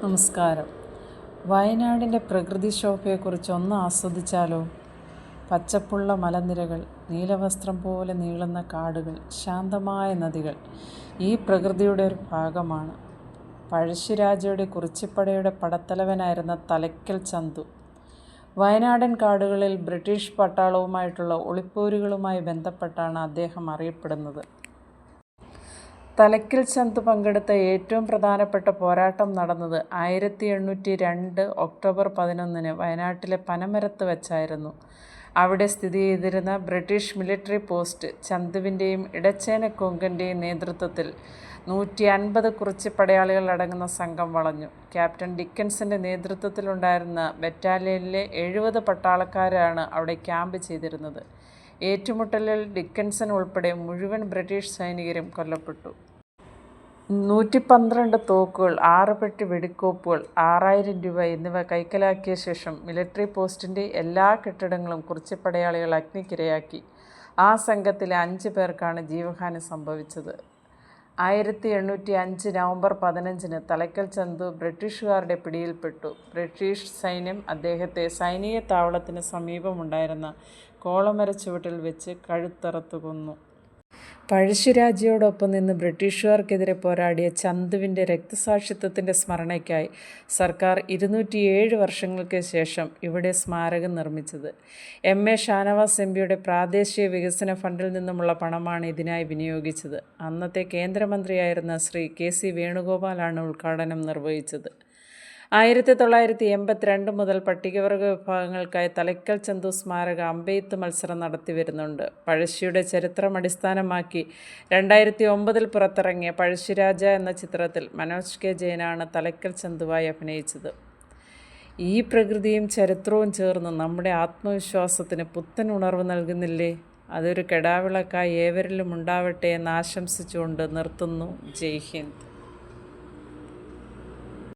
നമസ്കാരം. വയനാടിൻ്റെ പ്രകൃതി ശോഭയെക്കുറിച്ച് ഒന്ന് ആസ്വദിച്ചാലോ? പച്ചപ്പുള്ള മലനിരകൾ, നീലവസ്ത്രം പോലെ നീളുന്ന കാടുകൾ, ശാന്തമായ നദികൾ ഈ പ്രകൃതിയുടെ ഒരു ഭാഗമാണ്. പഴശ്ശിരാജയുടെ കുറിച്ചിപ്പടയുടെ പടത്തലവനായിരുന്ന തലയ്ക്കൽ ചന്തു വയനാടൻ കാടുകളിൽ ബ്രിട്ടീഷ് പട്ടാളവുമായിട്ടുള്ള ഒളിപ്പോരുകളുമായി ബന്ധപ്പെട്ടാണ് അദ്ദേഹം അറിയപ്പെടുന്നത്. തലയ്ക്കൽ ചന്തു പങ്കെടുത്ത ഏറ്റവും പ്രധാനപ്പെട്ട പോരാട്ടം നടന്നത് 1802 ഒക്ടോബർ 11 വയനാട്ടിലെ പനമരത്ത് വച്ചായിരുന്നു. അവിടെ സ്ഥിതി ചെയ്തിരുന്ന ബ്രിട്ടീഷ് മിലിറ്ററി പോസ്റ്റ് ചന്തുവിൻ്റെയും ഇടച്ചേനക്കൊങ്കൻ്റെയും നേതൃത്വത്തിൽ 150 കുറിച്യപ്പടയാളികൾ അടങ്ങുന്ന സംഘം വളഞ്ഞു. ക്യാപ്റ്റൻ ഡിക്കൻസിൻ്റെ നേതൃത്വത്തിലുണ്ടായിരുന്ന ബറ്റാലിയനിലെ 70 പട്ടാളക്കാരാണ് അവിടെ ക്യാമ്പ് ചെയ്തിരുന്നത്. ഏറ്റുമുട്ടലിൽ ഡിക്കൻസൺ ഉൾപ്പെടെ മുഴുവൻ ബ്രിട്ടീഷ് സൈനികരും കൊല്ലപ്പെട്ടു. 112 തോക്കുകൾ, 6 പെട്ടി വെടിക്കോപ്പുകൾ, 6000 രൂപ എന്നിവ കൈക്കലാക്കിയ ശേഷം മിലിറ്ററി പോസ്റ്റിൻ്റെ എല്ലാ കെട്ടിടങ്ങളും കുറിച്യപ്പടയാളികൾ അഗ്നിക്കിരയാക്കി. ആ സംഘത്തിലെ 5 പേർക്കാണ് ജീവഹാനി സംഭവിച്ചത്. 1805 നവംബർ 15 തലയ്ക്കൽ ചന്തു ബ്രിട്ടീഷുകാരുടെ പിടിയിൽപ്പെട്ടു. ബ്രിട്ടീഷ് സൈന്യം അദ്ദേഹത്തെ സൈനിക താവളത്തിന് സമീപമുണ്ടായിരുന്ന കോളമരച്ചുവട്ടിൽ വെച്ച് കഴുത്തറുത്ത് കൊന്നു. പഴശ്ശിരാജയോടൊപ്പം നിന്ന് ബ്രിട്ടീഷുകാർക്കെതിരെ പോരാടിയ ചന്തുവിൻ്റെ രക്തസാക്ഷിത്വത്തിൻ്റെ സ്മരണയ്ക്കായി സർക്കാർ 207 വർഷങ്ങൾക്ക് ശേഷം ഇവിടെ സ്മാരകം നിർമ്മിച്ചത്. എം.എ. ഷാനവാസ് എം.പിയുടെ പ്രാദേശിക വികസന ഫണ്ടിൽ നിന്നുമുള്ള പണമാണ് ഇതിനായി വിനിയോഗിച്ചത്. അന്നത്തെ കേന്ദ്രമന്ത്രിയായിരുന്ന ശ്രീ കെ.സി. വേണുഗോപാലാണ് ഉദ്ഘാടനം നിർവഹിച്ചത്. 1982 മുതൽ പട്ടികവർഗ വിഭാഗങ്ങൾക്കായി തലയ്ക്കൽ ചന്തു സ്മാരക അമ്പെയ്ത്ത് മത്സരം നടത്തിവരുന്നുണ്ട്. പഴശ്ശിയുടെ ചരിത്രം അടിസ്ഥാനമാക്കി 2009 പുറത്തിറങ്ങിയ പഴശ്ശിരാജ എന്ന ചിത്രത്തിൽ മനോജ് കെ ജയനാണ് തലയ്ക്കൽ ചന്തുവായി അഭിനയിച്ചത്. ഈ പ്രകൃതിയും ചരിത്രവും ചേർന്ന് നമ്മുടെ ആത്മവിശ്വാസത്തിന് പുത്തൻ ഉണർവ് നൽകുന്നില്ലേ? അതൊരു കെടാവിളക്കായി ഏവരിലും ഉണ്ടാവട്ടെ എന്ന് ആശംസിച്ചുകൊണ്ട് നിർത്തുന്നു. ജയ് ഹിന്ദ്.